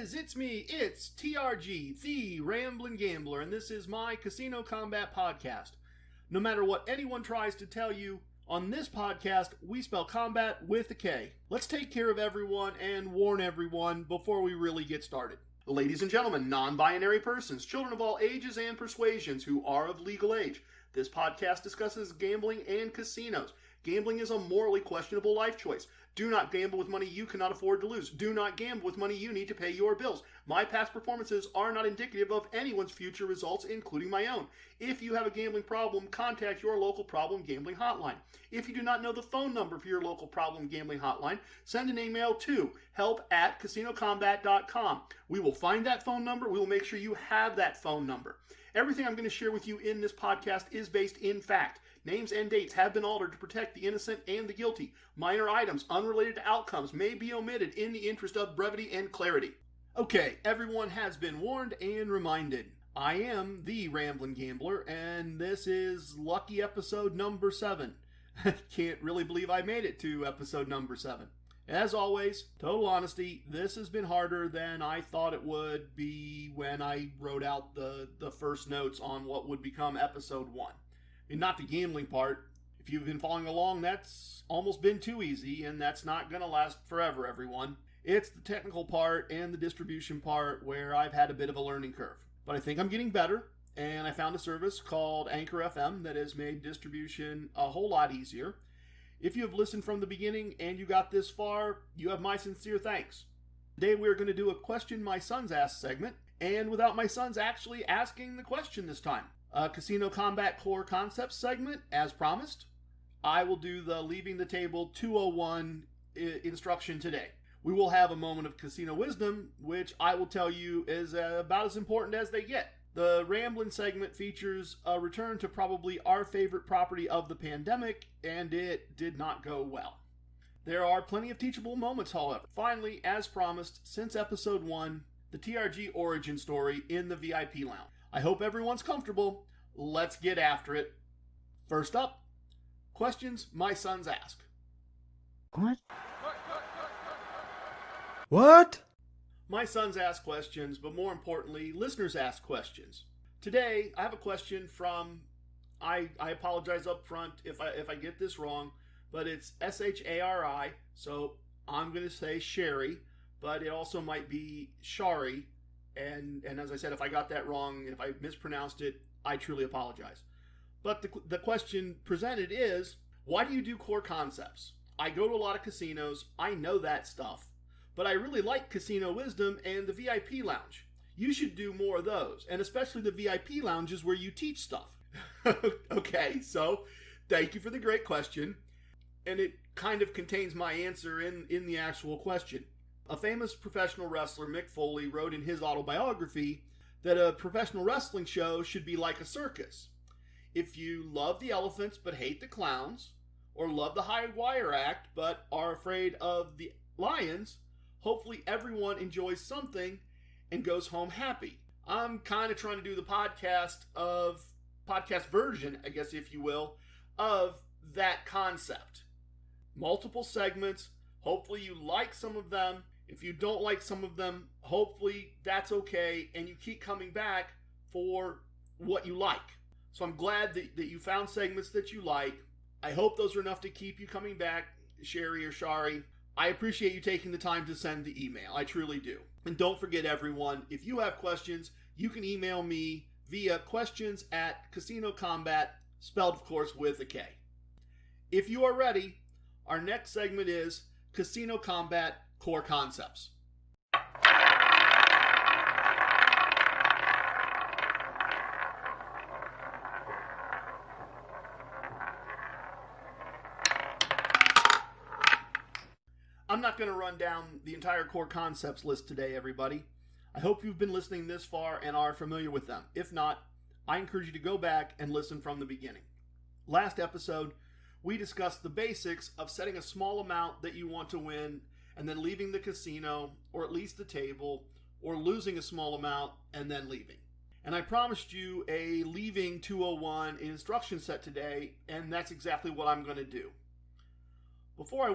It's me, it's TRG, the Ramblin Gambler, and this is my Casino Combat podcast. No matter what anyone tries to tell you, on this podcast, we spell combat with a K. Let's take care of everyone and warn everyone before we really get started. Ladies and gentlemen, non-binary persons, children of all ages and persuasions who are of legal age, this podcast discusses gambling and casinos. Gambling is a morally questionable life choice. Do not gamble with money you cannot afford to lose. Do not gamble with money you need to pay your bills. My past performances are not indicative of anyone's future results, including my own. If you have a gambling problem, contact your local problem gambling hotline. If you do not know the phone number for your local problem gambling hotline, send an email to help@casinocombat.com. We will find that phone number. We will make sure you have that phone number. Everything I'm going to share with you in this podcast is based in fact. Names and dates have been altered to protect the innocent and the guilty. Minor items unrelated to outcomes may be omitted in the interest of brevity and clarity. Okay, everyone has been warned and reminded. I am the Ramblin Gambler, and this is lucky episode number 7. I can't really believe I made it to episode number 7. As always, total honesty, this has been harder than I thought it would be when I wrote out the first notes on what would become episode 1. And not the gambling part. If you've been following along, that's almost been too easy, and that's not going to last forever, everyone. It's the technical part and the distribution part where I've had a bit of a learning curve. But I think I'm getting better, and I found a service called Anchor FM that has made distribution a whole lot easier. If you have listened from the beginning and you got this far, you have my sincere thanks. Today we're going to do a Question My Sons Ask segment, and without my sons actually asking the question this time. A Casino Combat Core Concepts segment, as promised. I will do the Leaving the Table 201 instruction today. We will have a moment of casino wisdom, which I will tell you is about as important as they get. The Ramblin' segment features a return to probably our favorite property of the pandemic, and it did not go well. There are plenty of teachable moments, however. Finally, as promised, since episode 1, the TRG Origin Story in the VIP Lounge. I hope everyone's comfortable. Let's get after it. First up, questions my sons ask. What? My sons ask questions, but more importantly, listeners ask questions. Today, I have a question from, I apologize up front if I get this wrong, but it's Shari, so I'm going to say Sherry, but it also might be Shari. And as I said, if I got that wrong, if I mispronounced it, I truly apologize. But the question presented is, why do you do core concepts? I go to a lot of casinos, I know that stuff, but I really like Casino Wisdom and the VIP Lounge. You should do more of those, and especially the VIP lounges where you teach stuff. Okay, so thank you for the great question, and it kind of contains my answer in the actual question. A famous professional wrestler, Mick Foley, wrote in his autobiography that a professional wrestling show should be like a circus. If you love the elephants but hate the clowns, or love the high wire act but are afraid of the lions, hopefully everyone enjoys something and goes home happy. I'm kind of trying to do the podcast version, I guess if you will, of that concept. Multiple segments. Hopefully you like some of them. If you don't like some of them, hopefully that's okay, and you keep coming back for what you like. So I'm glad that you found segments that you like. I hope those are enough to keep you coming back, Sherry or Shari. I appreciate you taking the time to send the email. I truly do. And don't forget, everyone, if you have questions, you can email me via questions@casinocombat, spelled, of course, with a K. If you are ready, our next segment is Casino Combat Core Concepts. I'm not going to run down the entire core concepts list today, everybody. I hope you've been listening this far and are familiar with them. If not, I encourage you to go back and listen from the beginning. Last episode, we discussed the basics of setting a small amount that you want to win and then leaving the casino, or at least the table, or losing a small amount and then leaving. And I promised you a Leaving 201 instruction set today, and that's exactly what I'm going to do. Before I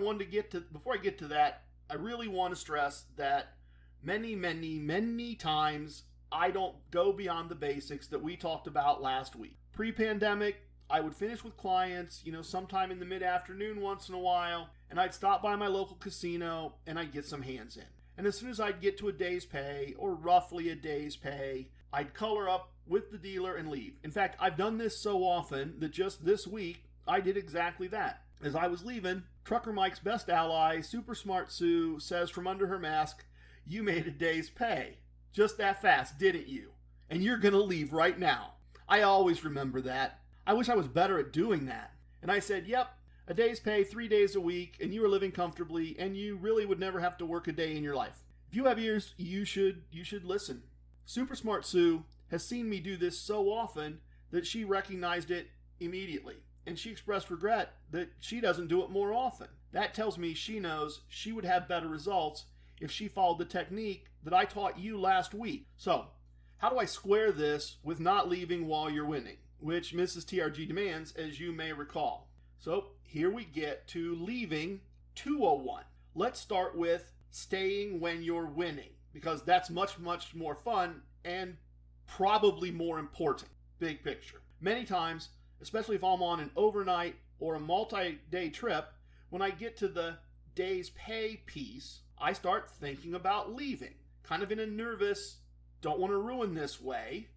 get to that, I really want to stress that many times I don't go beyond the basics that we talked about last week. Pre-pandemic, I would finish with clients, sometime in the mid-afternoon once in a while, and I'd stop by my local casino and I'd get some hands in. And as soon as I'd get to a day's pay, or roughly a day's pay, I'd color up with the dealer and leave. In fact, I've done this so often that just this week, I did exactly that. As I was leaving, Trucker Mike's best ally, Super Smart Sue, says from under her mask, "You made a day's pay. Just that fast, didn't you? And you're gonna leave right now." I always remember that. I wish I was better at doing that. And I said, "Yep, a day's pay, 3 days a week, and you are living comfortably, and you really would never have to work a day in your life." If you have ears, you should listen. Super Smart Sue has seen me do this so often that she recognized it immediately, and she expressed regret that she doesn't do it more often. That tells me she knows she would have better results if she followed the technique that I taught you last week. So, how do I square this with not leaving while you're winning, which Mrs. TRG demands, as you may recall? So, here we get to leaving 201. Let's start with staying when you're winning, because that's much more fun and probably more important, big picture. Many times, especially if I'm on an overnight or a multi-day trip, when I get to the day's pay piece, I start thinking about leaving, kind of in a nervous, don't want to ruin this way,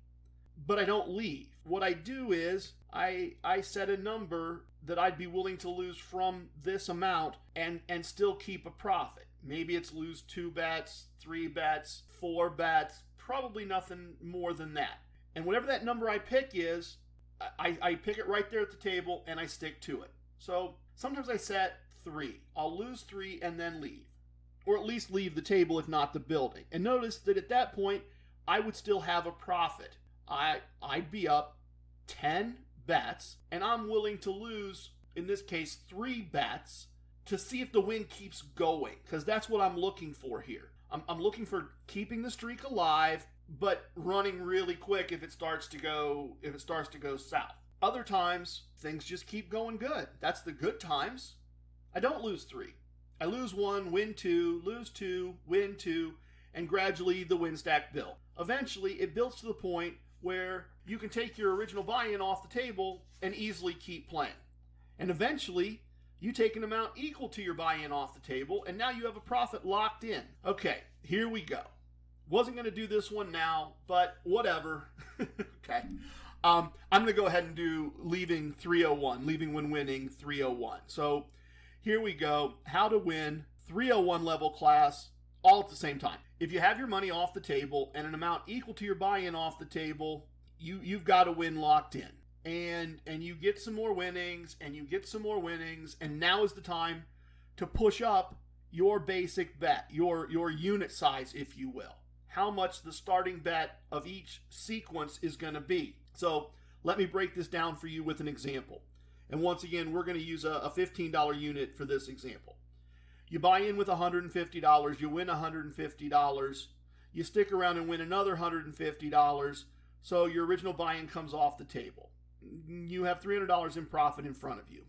but I don't leave. What I do is I set a number that I'd be willing to lose from this amount and still keep a profit. Maybe it's lose 2 bets, 3 bets, 4 bets, probably nothing more than that. And whatever that number I pick is, I pick it right there at the table and I stick to it. So sometimes I set 3. I'll lose 3 and then leave. Or at least leave the table if not the building. And notice that at that point, I would still have a profit. I'd be up 10 bets, and I'm willing to lose, in this case, 3 bets to see if the win keeps going, because that's what I'm looking for here. I'm looking for keeping the streak alive, but running really quick if it starts to go south. Other times, things just keep going good. That's the good times. I don't lose 3. I lose 1, win 2, lose 2, win 2, and gradually the win stack builds. Eventually, it builds to the point where you can take your original buy-in off the table and easily keep playing. And eventually, you take an amount equal to your buy-in off the table, and now you have a profit locked in. Okay, here we go. Wasn't going to do this one now, but whatever. Okay. I'm going to go ahead and do leaving 301, leaving when winning 301. So here we go. How to win 301 level class all at the same time. If you have your money off the table and an amount equal to your buy-in off the table, you've got a win locked in. And you get some more winnings, and you get some more winnings, and now is the time to push up your basic bet, your unit size, if you will. How much the starting bet of each sequence is going to be. So let me break this down for you with an example. And once again, we're going to use a $15 unit for this example. You buy in with $150, you win $150, you stick around and win another $150, so your original buy-in comes off the table. You have $300 in profit in front of you.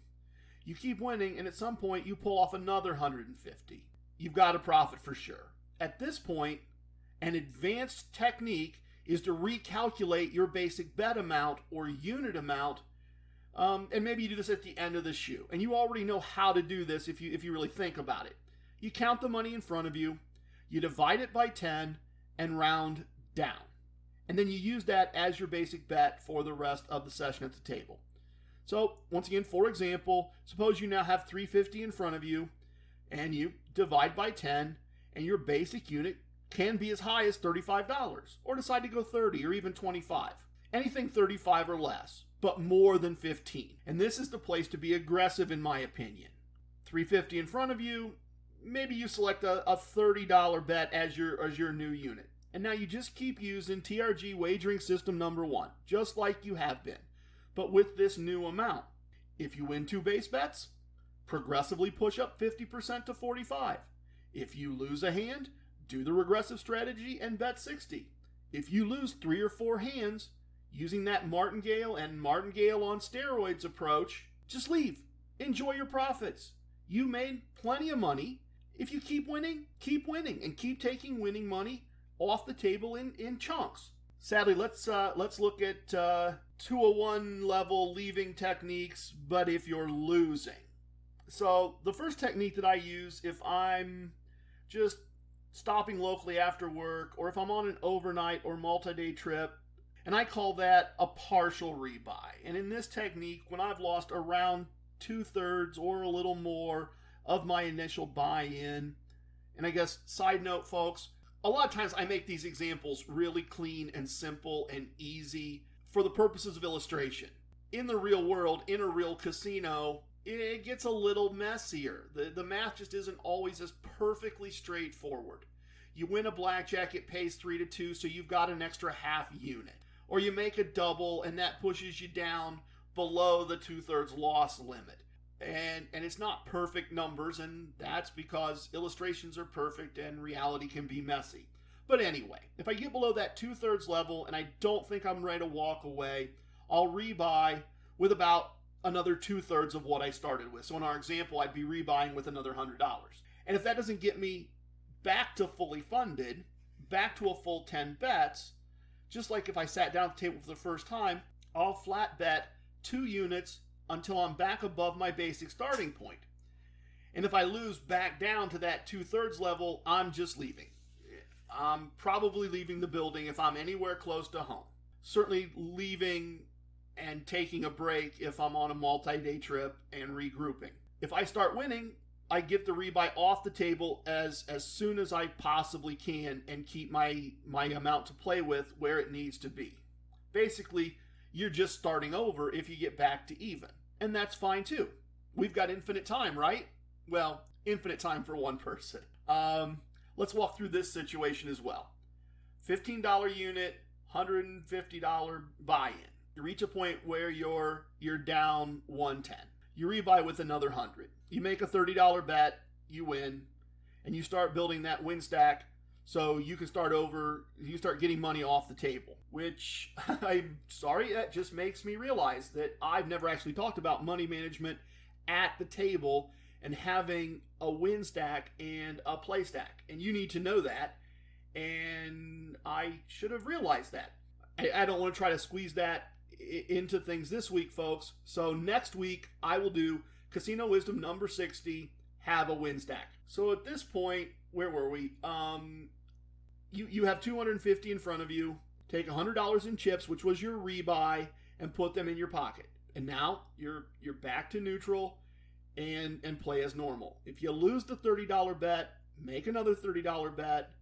You keep winning, and at some point you pull off another $150. You've got a profit for sure. At this point, an advanced technique is to recalculate your basic bet amount or unit amount, and maybe you do this at the end of the shoe. And you already know how to do this if you really think about it. You count the money in front of you, you divide it by 10, and round down. And then you use that as your basic bet for the rest of the session at the table. So, once again, for example, suppose you now have $350 in front of you, and you divide by 10, and your basic unit can be as high as $35, or decide to go 30 or even 25. Anything 35 or less, but more than 15. And this is the place to be aggressive, in my opinion. $350 in front of you, maybe you select a $30 bet as your new unit. And now you just keep using TRG wagering system number 1, just like you have been, but with this new amount. If you win 2 base bets, progressively push up 50% to 45. If you lose a hand, do the regressive strategy and bet 60. If you lose 3 or 4 hands, using that martingale and martingale on steroids approach, just leave. Enjoy your profits. You made plenty of money. If you keep winning and keep taking winning money off the table in chunks. Sadly, let's look at 201 level leaving techniques, but if you're losing. So the first technique that I use if I'm just stopping locally after work, or if I'm on an overnight or multi-day trip, and I call that a partial rebuy. And in this technique, when I've lost around 2/3 or a little more of my initial buy-in, and I guess side note, folks, a lot of times I make these examples really clean and simple and easy for the purposes of illustration. In the real world, in a real casino, it gets a little messier. The math just isn't always as perfectly straightforward. You win a blackjack, it pays 3-2, so you've got an extra half unit. Or you make a double, and that pushes you down below the 2/3 loss limit. And it's not perfect numbers, and that's because illustrations are perfect and reality can be messy. But anyway, if I get below that 2/3 level and I don't think I'm ready to walk away, I'll rebuy with about another 2/3 of what I started with. So in our example, I'd be rebuying with another $100. And if that doesn't get me back to fully funded, back to a full 10 bets, just like if I sat down at the table for the first time, I'll flat bet 2 units until I'm back above my basic starting point. And if I lose back down to that 2/3 level, I'm just leaving. I'm probably leaving the building if I'm anywhere close to home. Certainly leaving and taking a break if I'm on a multi-day trip and regrouping. If I start winning, I get the rebuy off the table as soon as I possibly can and keep my amount to play with where it needs to be. Basically, you're just starting over if you get back to even. And that's fine too. We've got infinite time, right? Well, infinite time for one person. Let's walk through this situation as well. $15 unit, $150 buy-in. You reach a point where you're down 110. You rebuy with another 100. You make a $30 bet, you win, and you start building that win stack so you can start over, you start getting money off the table, which I'm sorry, that just makes me realize that I've never actually talked about money management at the table and having a win stack and a play stack. And you need to know that, and I should have realized that. I don't want to try to squeeze that into things this week, folks. So next week, I will do Casino Wisdom number 60, have a win stack. So at this point, where were we? You have 250 in front of you. Take $100 in chips, which was your rebuy, and put them in your pocket. And now you're back to neutral and play as normal. If you lose the $30 bet, make another $30 bet.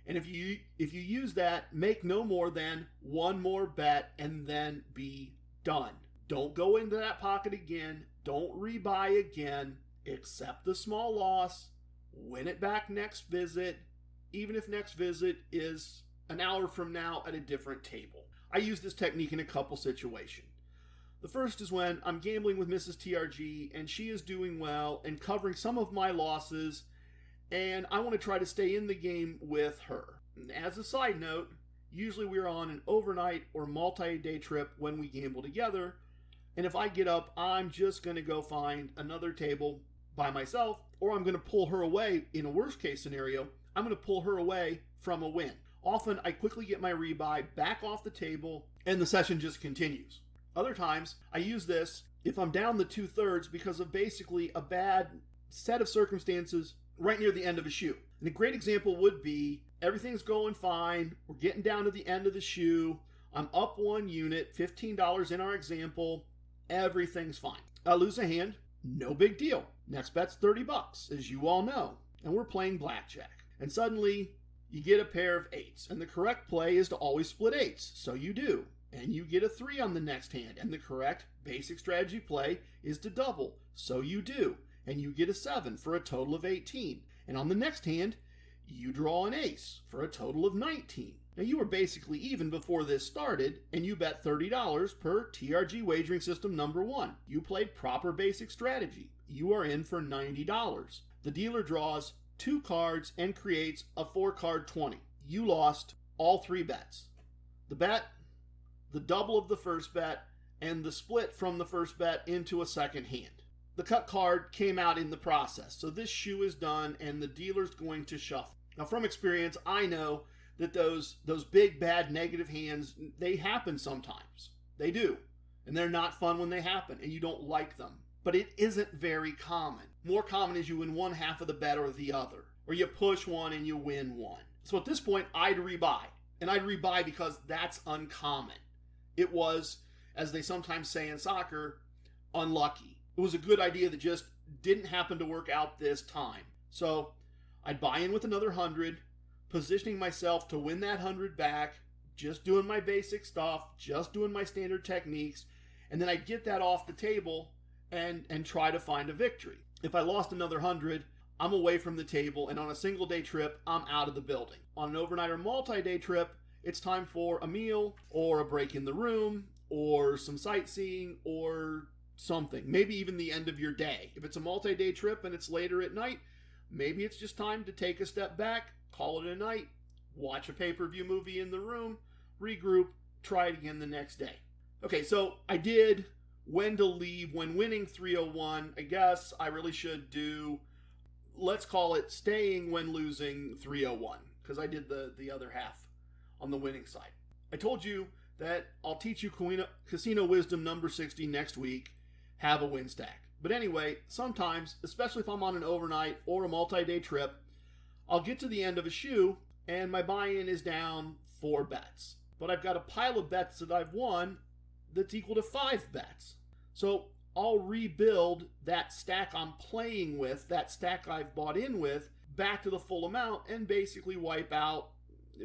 And if you use that, make no more than one more bet and then be done. Don't go into that pocket again. Don't rebuy again. Accept the small loss. Win it back next visit, even if next visit is an hour from now at a different table. I use this technique in a couple situations. The first is when I'm gambling with Mrs. TRG and she is doing well and covering some of my losses, and I want to try to stay in the game with her. And as a side note, usually we're on an overnight or multi-day trip when we gamble together, and if I get up, I'm just going to go find another table by myself, or I'm going to pull her away. In a worst case scenario, I'm going to pull her away from a win. Often I quickly get my rebuy back off the table and the session just continues. Other times I use this if I'm down the 2/3 because of basically a bad set of circumstances right near the end of a shoe. And a great example would be everything's going fine. We're getting down to the end of the shoe. I'm up 1 unit, $15 in our example. Everything's fine. I lose a hand. No big deal. Next bet's $30, as you all know. And we're playing blackjack. And suddenly you get a pair of 8s. And the correct play is to always split 8s. So you do. And you get a 3 on the next hand. And the correct basic strategy play is to double. So you do. And you get a 7 for a total of 18. And on the next hand, you draw an ace for a total of 19. Now you were basically even before this started, and you bet $30 per TRG wagering system number 1. You played proper basic strategy. You are in for $90. The dealer draws 2 cards and creates a 4-card 20. You lost all 3 bets. The bet, the double of the first bet, and the split from the first bet into a second hand. the cut card came out in the process. So this shoe is done and the dealer's going to shuffle. Now from experience, I know that those big, bad, negative hands, they happen sometimes. They do. And they're not fun when they happen and you don't like them. But it isn't very common. More common is you win one half of the bet or the other. Or you push one and you win one. So at this point, I'd rebuy. And I'd rebuy because that's uncommon. It was, as they sometimes say in soccer, unlucky. It was a good idea that just didn't happen to work out this time. So I'd buy in with another 100, positioning myself to win that 100 back, just doing my basic stuff, just doing my standard techniques, and then I'd get that off the table and try to find a victory. If I lost another 100, I'm away from the table, and on a single day trip, I'm out of the building. On an overnight or multi-day trip, it's time for a meal or a break in the room or some sightseeing or something. Maybe even the end of your day. If it's a multi-day trip and it's later at night, maybe it's just time to take a step back, call it a night, watch a pay-per-view movie in the room, regroup, try it again the next day. Okay, so I did when to leave when winning 301. I guess I really should do, let's call it staying when losing 301, because I did the other half on the winning side. I told you that I'll teach you Casino Wisdom number 60 next week, have a win stack. But anyway, sometimes, especially if I'm on an overnight or a multi-day trip, I'll get to the end of a shoe and my buy-in is down 4 bets. But I've got a pile of bets that I've won that's equal to 5 bets. So I'll rebuild that stack I'm playing with, that stack I've bought in with, back to the full amount and basically wipe out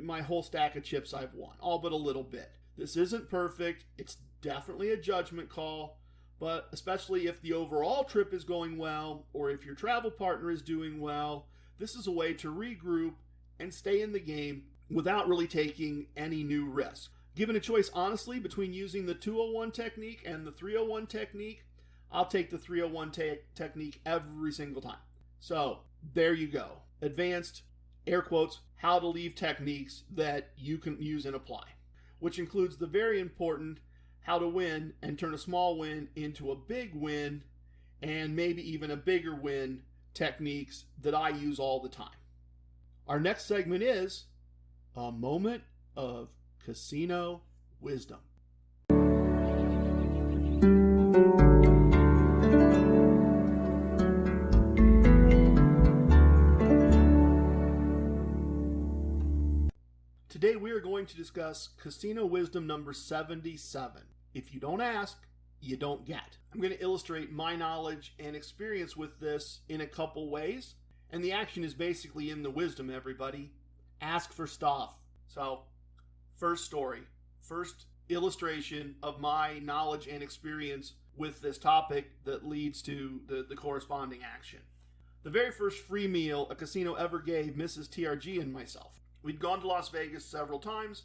my whole stack of chips I've won, all but a little bit. This isn't perfect. It's definitely a judgment call, but especially if the overall trip is going well or if your travel partner is doing well, this is a way to regroup and stay in the game without really taking any new risk. Given a choice, honestly, between using the 201 technique and the 301 technique, I'll take the 301 technique every single time. So there you go. Advanced, air quotes, how to leave techniques that you can use and apply, which includes the very important how to win and turn a small win into a big win and maybe even a bigger win techniques that I use all the time. Our next segment is a moment of casino wisdom. Today we are going to discuss Casino Wisdom number 77. If you don't ask, you don't get. I'm going to illustrate my knowledge and experience with this in a couple ways. And the action is basically in the wisdom, everybody. Ask for stuff. So, first story. First illustration of my knowledge and experience with this topic that leads to the corresponding action. The very first free meal a casino ever gave Mrs. TRG and myself. We'd gone to Las Vegas several times,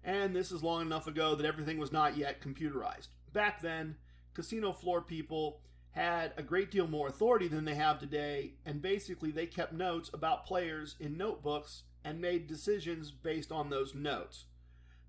and this is long enough ago that everything was not yet computerized. Back then, casino floor people had a great deal more authority than they have today, and basically they kept notes about players in notebooks and made decisions based on those notes.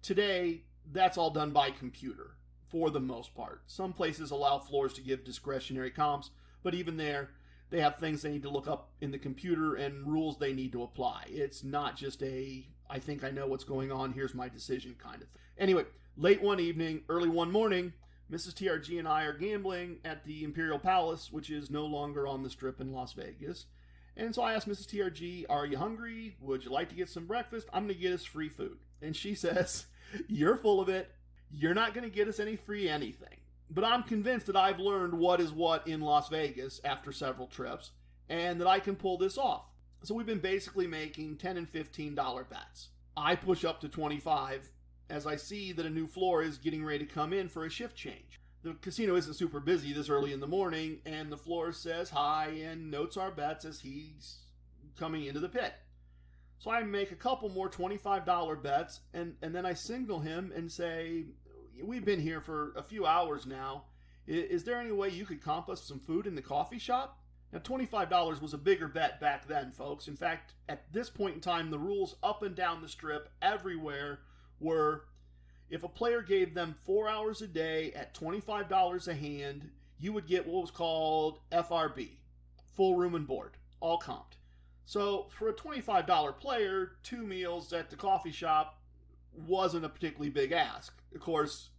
Today, that's all done by computer, for the most part. Some places allow floors to give discretionary comps, but even there, they have things they need to look up in the computer and rules they need to apply. It's not just a, I think I know what's going on, here's my decision kind of thing. Anyway, late one evening, early one morning, Mrs. TRG and I are gambling at the Imperial Palace, which is no longer on the Strip in Las Vegas. And so I asked Mrs. TRG, are you hungry? Would you like to get some breakfast? I'm going to get us free food. And she says, you're full of it. You're not going to get us any free anything. But I'm convinced that I've learned what is what in Las Vegas after several trips, and that I can pull this off. So we've been basically making $10 and $15 bets. I push up to 25 as I see that a new floor is getting ready to come in for a shift change. The casino isn't super busy this early in the morning, and the floor says hi and notes our bets as he's coming into the pit. So I make a couple more $25 bets, and then I signal him and say, we've been here for a few hours now. Is there any way you could comp us some food in the coffee shop? Now, $25 was a bigger bet back then, folks. In fact, at this point in time, the rules up and down the Strip everywhere were if a player gave them 4 hours a day at $25 a hand, you would get what was called FRB, full room and board, all comped. So for a $25 player, 2 meals at the coffee shop wasn't a particularly big ask. Of course,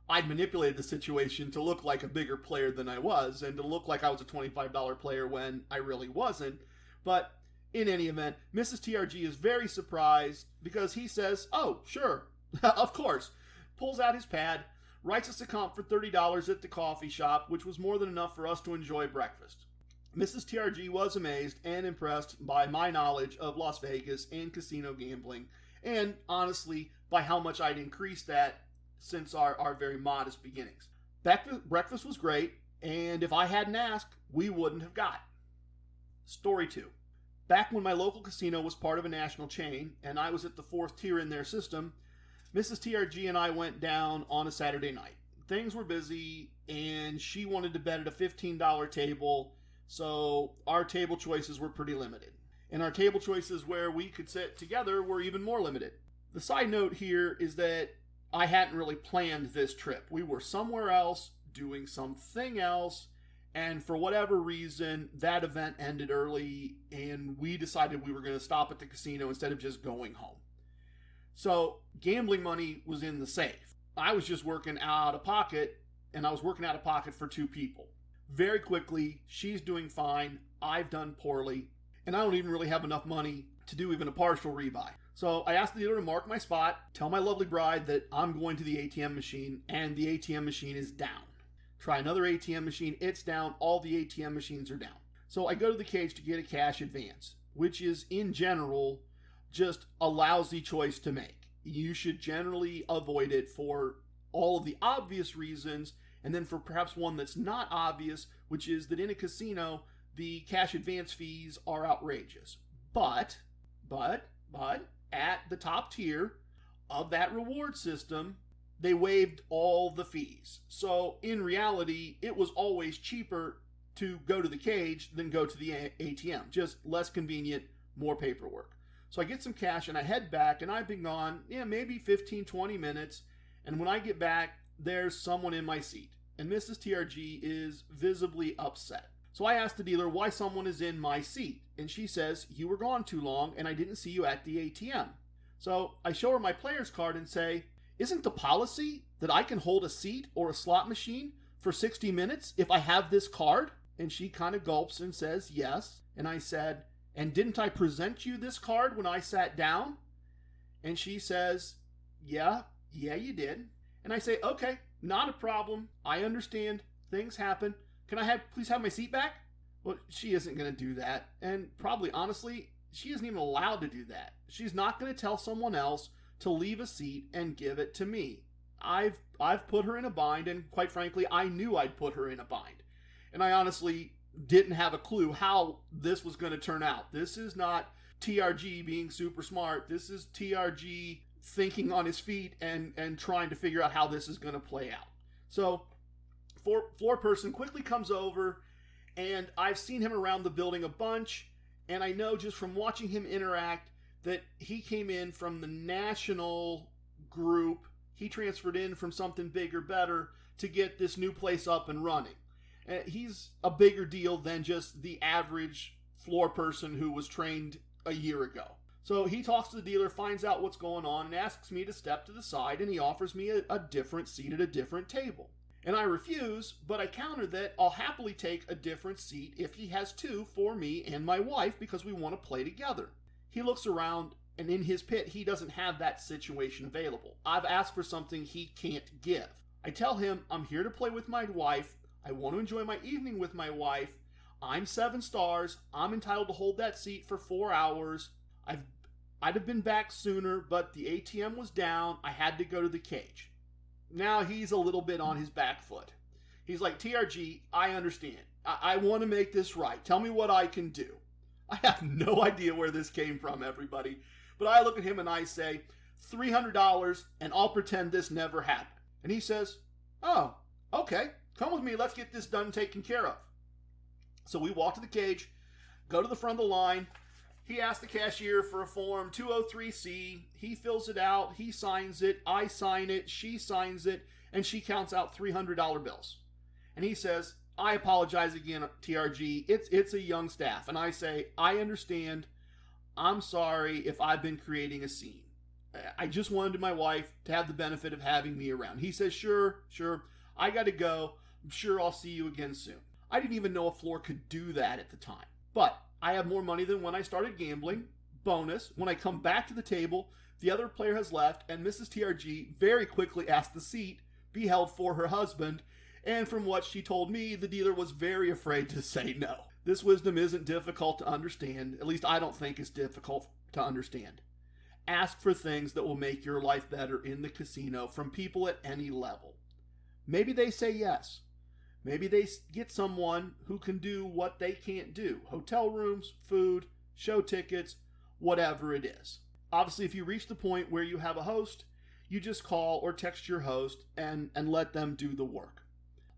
I'd manipulated the situation to look like a bigger player than I was, and to look like I was a $25 player when I really wasn't. But in any event, Mrs. TRG is very surprised because he says, "Oh, sure, of course," pulls out his pad, writes us a comp for $30 at the coffee shop, which was more than enough for us to enjoy breakfast. Mrs. TRG was amazed and impressed by my knowledge of Las Vegas and casino gambling, and honestly, by how much I'd increased that since our very modest beginnings. Breakfast was great, and if I hadn't asked, we wouldn't have got. Story 2. Back when my local casino was part of a national chain, and I was at the 4th tier in their system, Mrs. TRG and I went down on a Saturday night. Things were busy, and she wanted to bet at a $15 table, so our table choices were pretty limited. And our table choices where we could sit together were even more limited. The side note here is that I hadn't really planned this trip. We were somewhere else, doing something else, and for whatever reason, that event ended early, and we decided we were going to stop at the casino instead of just going home. So, gambling money was in the safe. I was just working out of pocket, and I was working out of pocket for 2 people. Very quickly, she's doing fine, I've done poorly, and I don't even really have enough money to do even a partial rebuy. So I asked the dealer to mark my spot, tell my lovely bride that I'm going to the ATM machine, and the ATM machine is down. Try another ATM machine, it's down, all the ATM machines are down. So I go to the cage to get a cash advance, which is, in general, just a lousy choice to make. You should generally avoid it for all of the obvious reasons, and then for perhaps one that's not obvious, which is that in a casino, the cash advance fees are outrageous. But, at the top tier of that reward system, they waived all the fees. So in reality, it was always cheaper to go to the cage than go to the ATM. Just less convenient, more paperwork. So I get some cash and I head back, and I've been gone, maybe 15, 20 minutes. And when I get back, there's someone in my seat. And Mrs. TRG is visibly upset. So I asked the dealer why someone is in my seat. And she says, "You were gone too long and I didn't see you at the ATM." So I show her my player's card and say, "Isn't the policy that I can hold a seat or a slot machine for 60 minutes if I have this card?" And she kind of gulps and says, "Yes." And I said, "And didn't I present you this card when I sat down?" And she says, yeah, you did." And I say, "Okay, not a problem. I understand. Things happen. Can I please have my seat back?" Well, she isn't going to do that. And probably, honestly, she isn't even allowed to do that. She's not going to tell someone else to leave a seat and give it to me. I've put her in a bind, and quite frankly, I knew I'd put her in a bind. And I honestly didn't have a clue how this was going to turn out. This is not TRG being super smart. This is TRG thinking on his feet and trying to figure out how this is going to play out. So, floor person quickly comes over, and I've seen him around the building a bunch, and I know just from watching him interact that he came in from the national group. He transferred in from something bigger, better to get this new place up and running. He's a bigger deal than just the average floor person who was trained a year ago. So he talks to the dealer, finds out what's going on, and asks me to step to the side, and he offers me a different seat at a different table. And I refuse, but I counter that I'll happily take a different seat if he has 2 for me and my wife because we want to play together. He looks around, and in his pit, he doesn't have that situation available. I've asked for something he can't give. I tell him I'm here to play with my wife. I want to enjoy my evening with my wife. I'm 7 stars. I'm entitled to hold that seat for 4 hours. I'd have been back sooner, but the ATM was down. I had to go to the cage. Now he's a little bit on his back foot. He's like, "TRG, I understand. I want to make this right. Tell me what I can do." I have no idea where this came from, everybody. But I look at him and I say, $300, and I'll pretend this never happened. And he says, "Oh, okay. Come with me. Let's get this done, taken care of." So we walk to the cage, go to the front of the line. He asks the cashier for a form 203C. He fills it out. He signs it. I sign it. She signs it. And she counts out $300 bills. And he says, I apologize again, TRG. It's a young staff, and I say, I understand. I'm sorry if I've been creating a scene. I just wanted my wife to have the benefit of having me around. He says, sure, I got to go. I'm sure I'll see you again soon. I didn't even know a floor could do that at the time. But I have more money than when I started gambling. Bonus, when I come back to the table, the other player has left, and Mrs. TRG very quickly asked the seat be held for her husband, and from what she told me, the dealer was very afraid to say no. This wisdom isn't difficult to understand. At least I don't think it's difficult to understand. Ask for things that will make your life better in the casino from people at any level. Maybe they say yes. Maybe they get someone who can do what they can't do. Hotel rooms, food, show tickets, whatever it is. Obviously, if you reach the point where you have a host, you just call or text your host and let them do the work.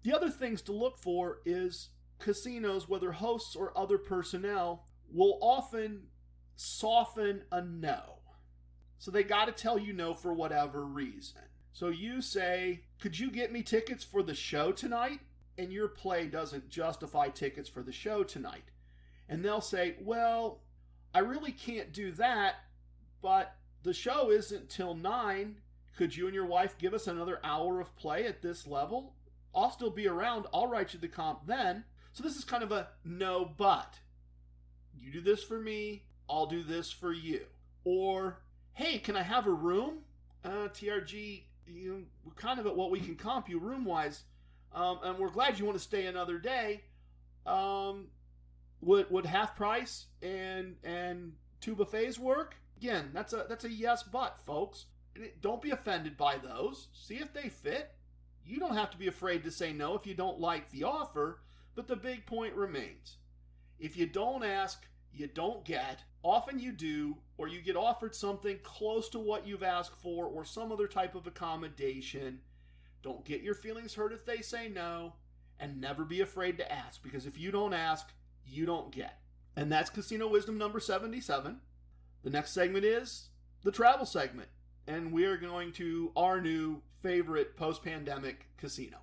The other things to look for is casinos, whether hosts or other personnel, will often soften a no. So they got to tell you no for whatever reason. So you say, could you get me tickets for the show tonight? And your play doesn't justify tickets for the show tonight. And they'll say, well, I really can't do that, but the show isn't till 9. Could you and your wife give us another hour of play at this level? I'll still be around. I'll write you the comp then. So this is kind of a no, but. You do this for me, I'll do this for you. Or, hey, can I have a room? TRG, we're kind of at what we can comp you room-wise. And we're glad you want to stay another day. Would half price and 2 buffets work? Again, that's a yes, but, folks. Don't be offended by those. See if they fit. You don't have to be afraid to say no if you don't like the offer, but the big point remains. If you don't ask, you don't get. Often you do, or you get offered something close to what you've asked for or some other type of accommodation. Don't get your feelings hurt if they say no, and never be afraid to ask, because if you don't ask, you don't get. And that's Casino Wisdom number 77. The next segment is the travel segment, and we are going to our new favorite post-pandemic casino.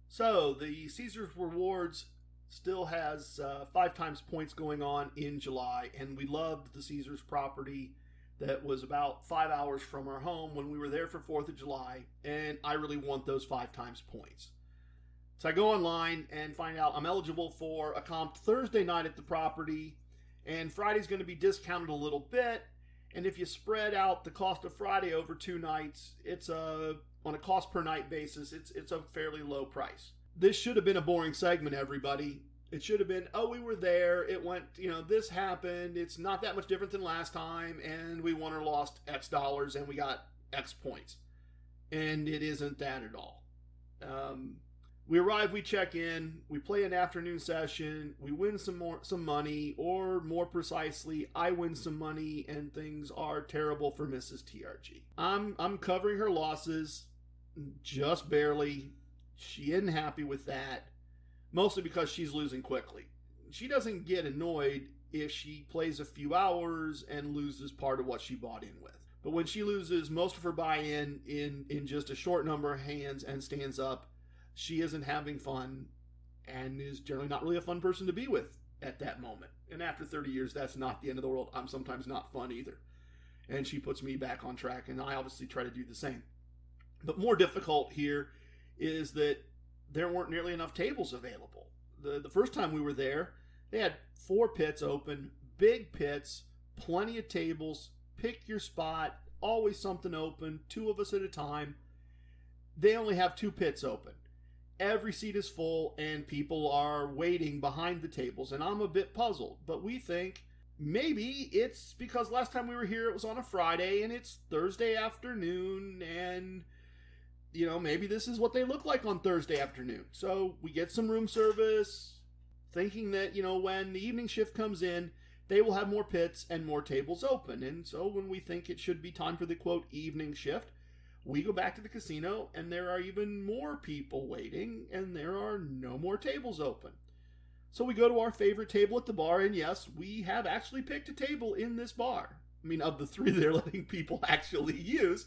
So the Caesars Rewards still has 5 times points going on in July, and we loved the Caesars property that was about 5 hours from our home when we were there for 4th of July, and I really want those 5 times points. So I go online and find out I'm eligible for a comp Thursday night at the property, and Friday's going to be discounted a little bit, and if you spread out the cost of Friday over 2 nights, it's on a cost per night basis, it's a fairly low price. This should have been a boring segment, everybody. It should have been, oh, we were there, it went, this happened, it's not that much different than last time, and we won or lost X dollars, and we got X points. And it isn't that at all. We arrive, we check in, we play an afternoon session, we win some money, or more precisely, I win some money, and things are terrible for Mrs. TRG. I'm covering her losses, just barely. She isn't happy with that, mostly because she's losing quickly. She doesn't get annoyed if she plays a few hours and loses part of what she bought in with. But when she loses most of her buy-in in just a short number of hands and stands up, she isn't having fun and is generally not really a fun person to be with at that moment. And after 30 years, that's not the end of the world. I'm sometimes not fun either. And she puts me back on track, and I obviously try to do the same. But more difficult here is that there weren't nearly enough tables available. The first time we were there, they had 4 pits open, big pits, plenty of tables, pick your spot, always something open, 2 of us at a time. They only have 2 pits open. Every seat is full, and people are waiting behind the tables, and I'm a bit puzzled. But we think maybe it's because last time we were here it was on a Friday, and it's Thursday afternoon, and maybe this is what they look like on Thursday afternoon. So we get some room service, thinking that, when the evening shift comes in, they will have more pits and more tables open. And so when we think it should be time for the, quote, evening shift, we go back to the casino and there are even more people waiting and there are no more tables open. So we go to our favorite table at the bar, and yes, we have actually picked a table in this bar. I mean, of the 3 they're letting people actually use.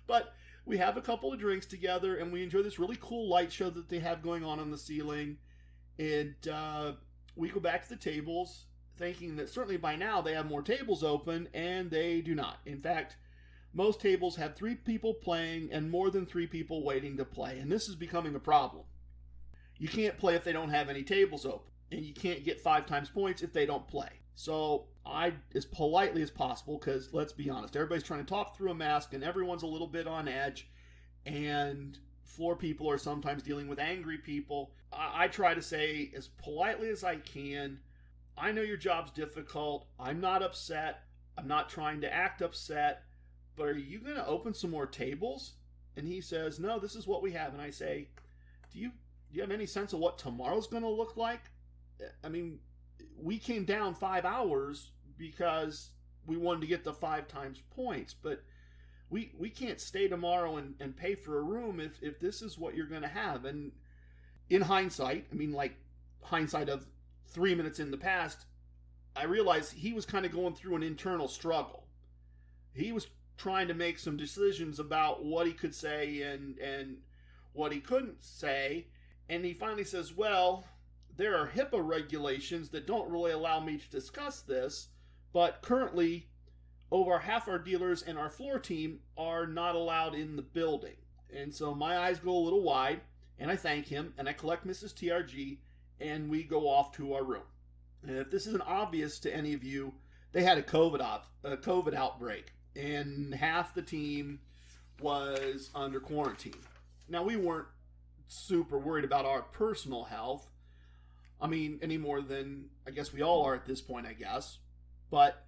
But we have a couple of drinks together, and we enjoy this really cool light show that they have going on the ceiling. And we go back to the tables, thinking that certainly by now they have more tables open, and they do not. In fact, most tables have 3 people playing and more than 3 people waiting to play, and this is becoming a problem. You can't play if they don't have any tables open, and you can't get 5 times points if they don't play. So I, as politely as possible, because let's be honest, everybody's trying to talk through a mask and everyone's a little bit on edge, and floor people are sometimes dealing with angry people. I try to say as politely as I can, I know your job's difficult. I'm not upset. I'm not trying to act upset, but are you going to open some more tables? And he says, no, this is what we have. And I say, do you have any sense of what tomorrow's going to look like? I mean, we came down 5 hours because we wanted to get the 5 times points, but we can't stay tomorrow and pay for a room if this is what you're going to have. And in hindsight, I mean, like hindsight of 3 minutes in the past, I realized he was kind of going through an internal struggle. He was trying to make some decisions about what he could say and what he couldn't say. And he finally says, well, there are HIPAA regulations that don't really allow me to discuss this, but currently over half our dealers and our floor team are not allowed in the building. And so my eyes go a little wide, and I thank him, and I collect Mrs. TRG, and we go off to our room. And if this isn't obvious to any of you, they had a COVID outbreak, and half the team was under quarantine. Now, we weren't super worried about our personal health. I mean, any more than I guess we all are at this point, I guess. But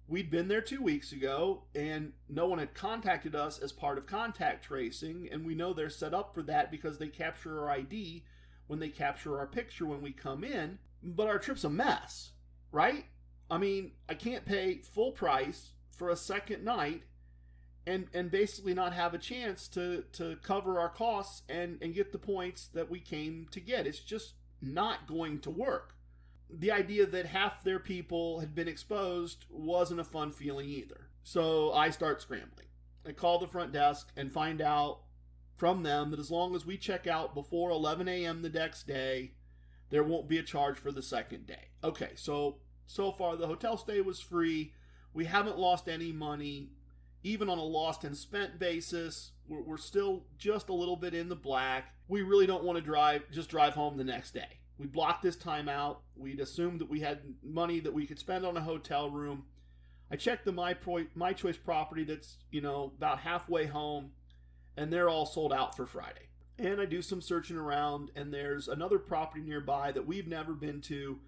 we'd been there 2 weeks ago, and no one had contacted us as part of contact tracing, and we know they're set up for that because they capture our ID when they capture our picture when we come in. But our trip's a mess, right? I mean, I can't pay full price for a second night and basically not have a chance to cover our costs and get the points that we came to get. It's just not going to work. The idea that half their people had been exposed wasn't a fun feeling either. So I start scrambling. I call the front desk and find out from them that as long as we check out before 11 a.m. the next day, there won't be a charge for the second day. Okay, so far the hotel stay was free. We haven't lost any money. Even on a lost and spent basis, we're still just a little bit in the black. We really don't want to just drive home the next day. We blocked this time out. We'd assumed that we had money that we could spend on a hotel room. I checked the My Choice property that's, about halfway home, and they're all sold out for Friday. And I do some searching around, and there's another property nearby that we've never been to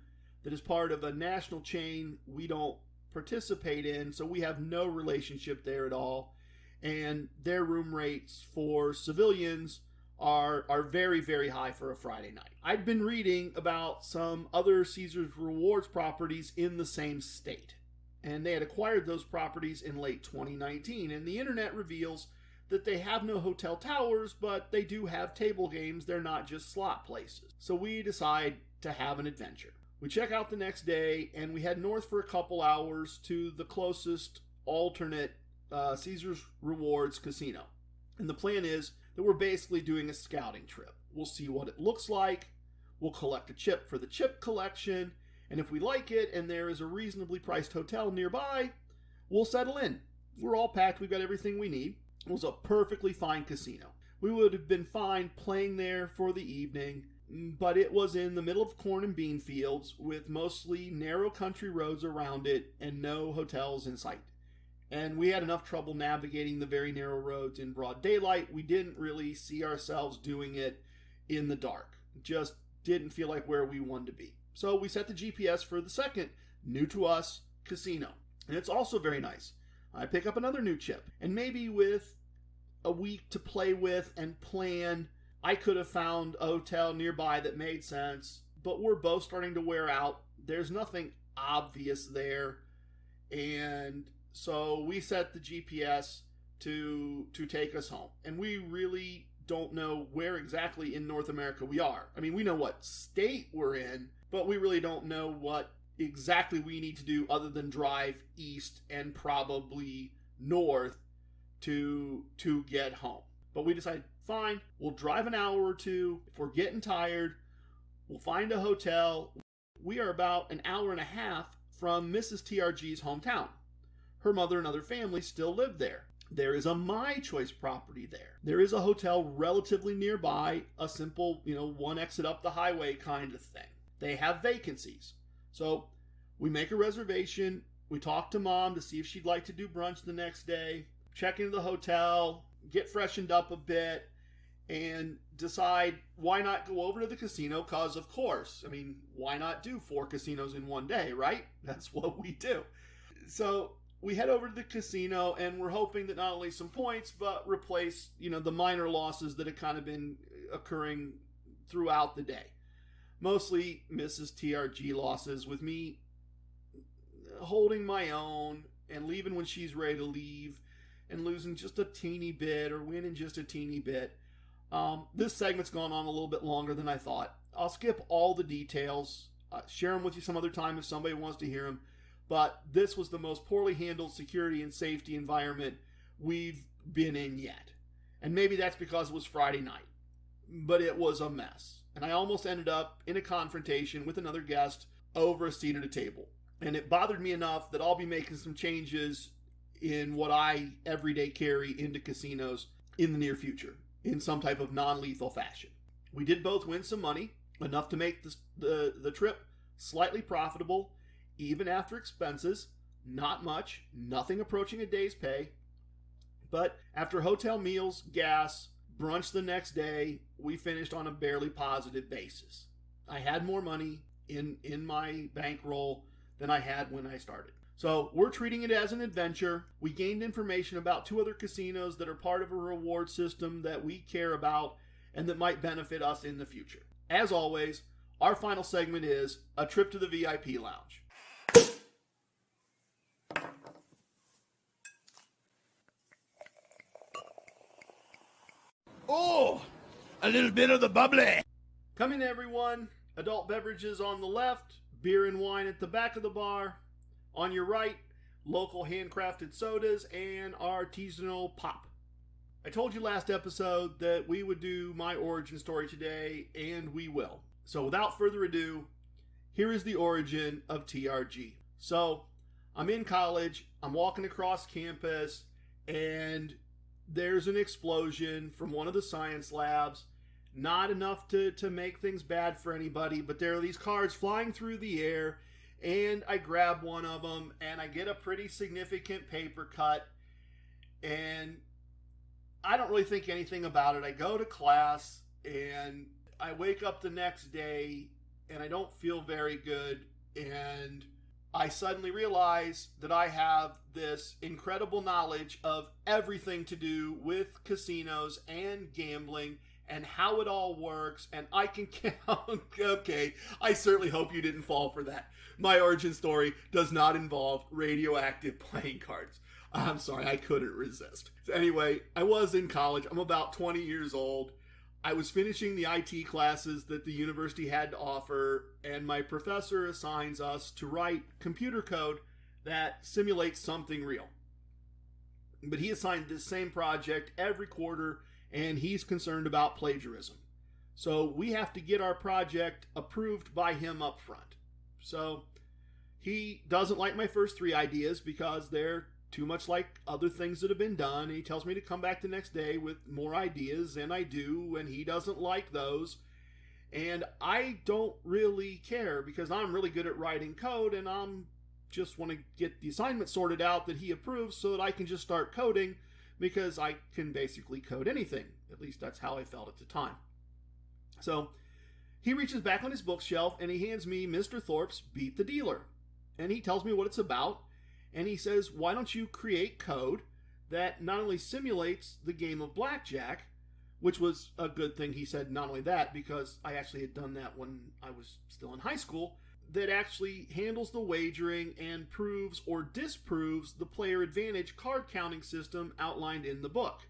that is part of a national chain we don't participate in, so we have no relationship there at all. And their room rates for civilians are very, very high for a Friday night. I'd been reading about some other Caesars Rewards properties in the same state, and they had acquired those properties in late 2019, and the internet reveals that they have no hotel towers, but they do have table games. They're not just slot places. So we decide to have an adventure. We check out the next day, and we head north for a couple hours to the closest alternate Caesars Rewards casino. And the plan is that we're basically doing a scouting trip. We'll see what it looks like. We'll collect a chip for the chip collection. And if we like it and there is a reasonably priced hotel nearby, we'll settle in. We're all packed. We've got everything we need. It was a perfectly fine casino. We would have been fine playing there for the evening, but it was in the middle of corn and bean fields with mostly narrow country roads around it and no hotels in sight. And we had enough trouble navigating the very narrow roads in broad daylight. We didn't really see ourselves doing it in the dark. Just didn't feel like where we wanted to be. So we set the GPS for the second, new to us, casino. And it's also very nice. I pick up another new chip. And maybe with a week to play with and plan, I could have found a hotel nearby that made sense. But we're both starting to wear out. There's nothing obvious there. And so we set the GPS to take us home. And we really don't know where exactly in North America we are. I mean, we know what state we're in, but we really don't know what exactly we need to do other than drive east and probably north to get home. But we decided, fine, we'll drive an hour or two. If we're getting tired, we'll find a hotel. We are about an hour and a half from Mrs. TRG's hometown. Her mother and other family still live there. There is a My Choice property there. There is a hotel relatively nearby, a simple, one exit up the highway kind of thing. They have vacancies. So we make a reservation. We talk to Mom to see if she'd like to do brunch the next day, check into the hotel, get freshened up a bit, and decide why not go over to the casino, because of course, why not do 4 casinos in one day, right? That's what we do. So we head over to the casino, and we're hoping that not only some points, but replace, the minor losses that have kind of been occurring throughout the day. Mostly Mrs. TRG losses, with me holding my own and leaving when she's ready to leave, and losing just a teeny bit or winning just a teeny bit. This segment's gone on a little bit longer than I thought. I'll skip all the details, share them with you some other time if somebody wants to hear them. But this was the most poorly handled security and safety environment we've been in yet. And maybe that's because it was Friday night. But it was a mess. And I almost ended up in a confrontation with another guest over a seat at a table. And it bothered me enough that I'll be making some changes in what I everyday carry into casinos in the near future, in some type of non-lethal fashion. We did both win some money, enough to make the trip slightly profitable, even after expenses. Not much, nothing approaching a day's pay. But after hotel meals, gas, brunch the next day, we finished on a barely positive basis. I had more money in my bankroll than I had when I started. So we're treating it as an adventure. We gained information about 2 other casinos that are part of a reward system that we care about and that might benefit us in the future. As always, our final segment is a trip to the VIP lounge. Oh, a little bit of the bubbly. Come in, everyone. Adult beverages on the left, beer and wine at the back of the bar. On your right, local handcrafted sodas and artisanal pop. I told you last episode that we would do my origin story today, and we will. So without further ado, here is the origin of TRG. So I'm in college, I'm walking across campus, and there's an explosion from one of the science labs. Not enough to make things bad for anybody, but there are these cards flying through the air, and I grab one of them, and I get a pretty significant paper cut, and I don't really think anything about it. I go to class, and I wake up the next day, and I don't feel very good, and I suddenly realize that I have this incredible knowledge of everything to do with casinos and gambling and how it all works, and I can count. Okay, I certainly hope you didn't fall for that. My origin story does not involve radioactive playing cards. I'm sorry, I couldn't resist. So anyway, I was in college. I'm about 20 years old. I was finishing the IT classes that the university had to offer, and my professor assigns us to write computer code that simulates something real. But he assigned this same project every quarter, and he's concerned about plagiarism. So we have to get our project approved by him up front. So he doesn't like my first 3 ideas because they're too much like other things that have been done. And he tells me to come back the next day with more ideas, and I do, and he doesn't like those. And I don't really care because I'm really good at writing code, and I'm just want to get the assignment sorted out that he approves so that I can just start coding, because I can basically code anything. At least that's how I felt at the time. So he reaches back on his bookshelf and he hands me Mr. Thorpe's Beat the Dealer. And he tells me what it's about. And he says, why don't you create code that not only simulates the game of blackjack, which was a good thing. He said not only that, because I actually had done that when I was still in high school. that actually handles the wagering and proves or disproves the player advantage card counting system outlined in the book.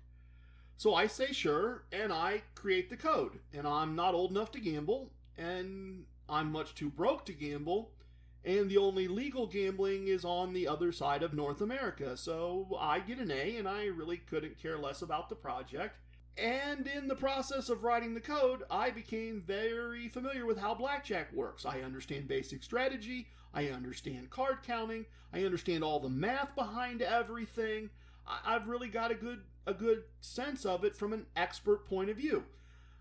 So I say sure, and I create the code. And I'm not old enough to gamble, and I'm much too broke to gamble, and the only legal gambling is on the other side of North America. So I get an A, and I really couldn't care less about the project. And in the process of writing the code, I became very familiar with how blackjack works. I understand basic strategy, I understand card counting, I understand all the math behind everything. I've really got a good sense of it from an expert point of view.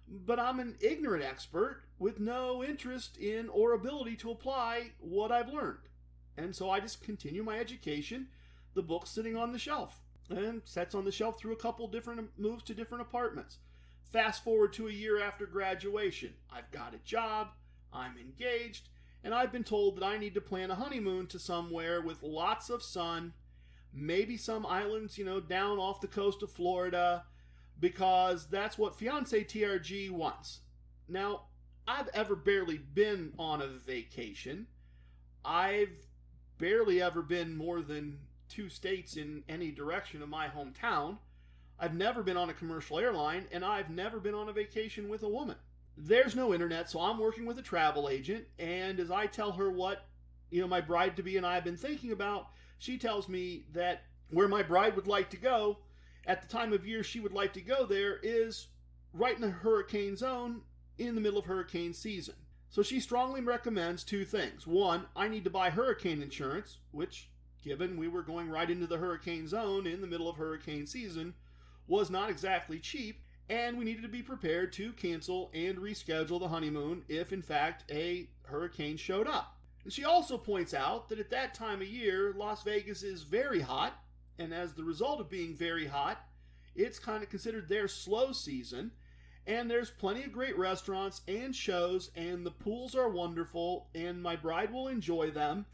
But I'm an ignorant expert with no interest in or ability to apply what I've learned. And so I just continue my education. The book's sitting on the shelf and sits on the shelf through a couple different moves to different apartments. Fast forward to a year after graduation. I've got a job, I'm engaged, and I've been told that I need to plan a honeymoon to somewhere with lots of sun, maybe some islands, down off the coast of Florida, because that's what fiance TRG wants. Now, I've ever barely been on a vacation. I've barely ever been more than 2 states in any direction of my hometown. I've never been on a commercial airline, and I've never been on a vacation with a woman. There's no internet, so I'm working with a travel agent, and as I tell her what, my bride-to-be and I have been thinking about, she tells me that where my bride would like to go, at the time of year she would like to go there, is right in the hurricane zone in the middle of hurricane season. So she strongly recommends 2 things. 1, I need to buy hurricane insurance, which, given we were going right into the hurricane zone in the middle of hurricane season, was not exactly cheap, and we needed to be prepared to cancel and reschedule the honeymoon if, in fact, a hurricane showed up. And she also points out that at that time of year, Las Vegas is very hot, and as the result of being very hot, it's kind of considered their slow season, and there's plenty of great restaurants and shows, and the pools are wonderful, and my bride will enjoy them.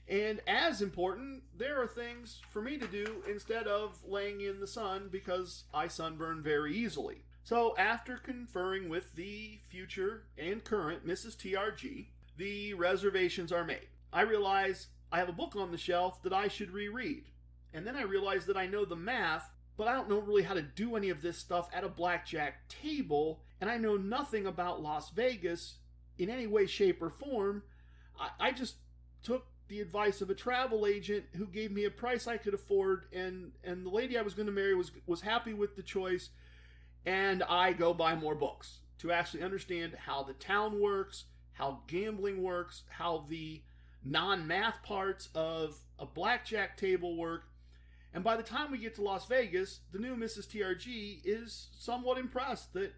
And as important, there are things for me to do instead of laying in the sun because I sunburn very easily. So after conferring with the future and current Mrs. TRG, the reservations are made. I realize I have a book on the shelf that I should reread. And then I realize that I know the math, but I don't know really how to do any of this stuff at a blackjack table, and I know nothing about Las Vegas in any way, shape, or form. I just took the advice of a travel agent who gave me a price I could afford, and the lady I was going to marry was happy with the choice, and I go buy more books to actually understand how the town works, how gambling works, how the non-math parts of a blackjack table work. And by the time we get to Las Vegas, the new Mrs. TRG is somewhat impressed that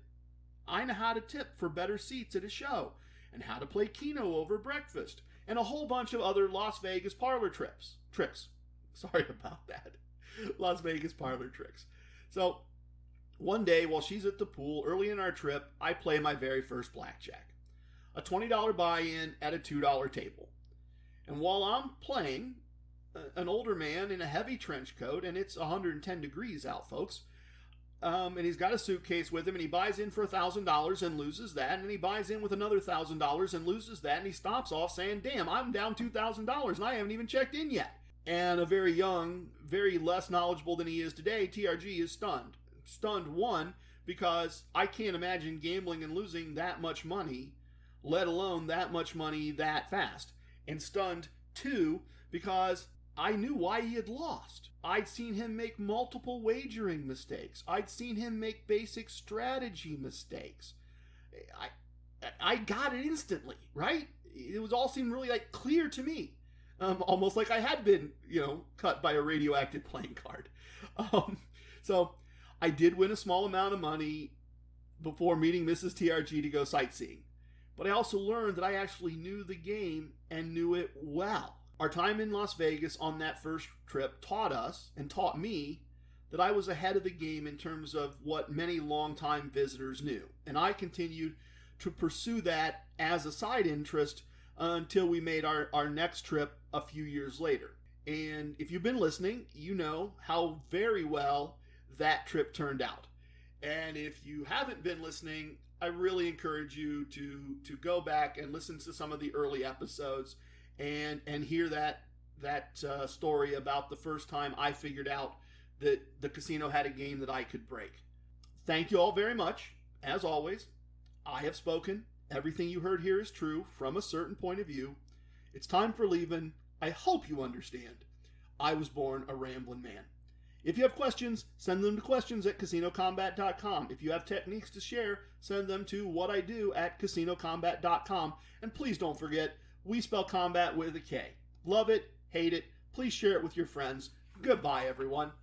I know how to tip for better seats at a show, and how to play Keno over breakfast, and a whole bunch of other Las Vegas parlor tricks. Sorry about that. Las Vegas parlor tricks. So, one day while she's at the pool, early in our trip, I play my very first blackjack. A $20 buy-in at a $2 table. And while I'm playing, an older man in a heavy trench coat, and it's 110 degrees out, folks, and he's got a suitcase with him, and he buys in for $1,000 and loses that, and he buys in with another $1,000 and loses that, and he stomps off saying, damn, I'm down $2,000 and I haven't even checked in yet. And a very young, very less knowledgeable than he is today, TRG is stunned. Stunned, 1, because I can't imagine gambling and losing that much money, let alone that much money that fast. And stunned, 2, because I knew why he had lost. I'd seen him make multiple wagering mistakes. I'd seen him make basic strategy mistakes. I got it instantly, right? It was all seemed really clear to me. Almost like I had been, cut by a radioactive playing card. So I did win a small amount of money before meeting Mrs. TRG to go sightseeing. But I also learned that I actually knew the game and knew it well. Our time in Las Vegas on that first trip taught us, and taught me, that I was ahead of the game in terms of what many longtime visitors knew. And I continued to pursue that as a side interest until we made our next trip a few years later. And if you've been listening, you know how very well that trip turned out. And if you haven't been listening, I really encourage you to go back and listen to some of the early episodes and hear that story about the first time I figured out that the casino had a game that I could break. Thank you all very much. As always, I have spoken. Everything you heard here is true from a certain point of view. It's time for leaving. I hope you understand. I was born a ramblin' man. If you have questions, send them to questions@casinocombat.com. If you have techniques to share, send them to whatIdo@casinocombat.com. And please don't forget, we spell combat with a K. Love it, hate it, please share it with your friends. Goodbye, everyone.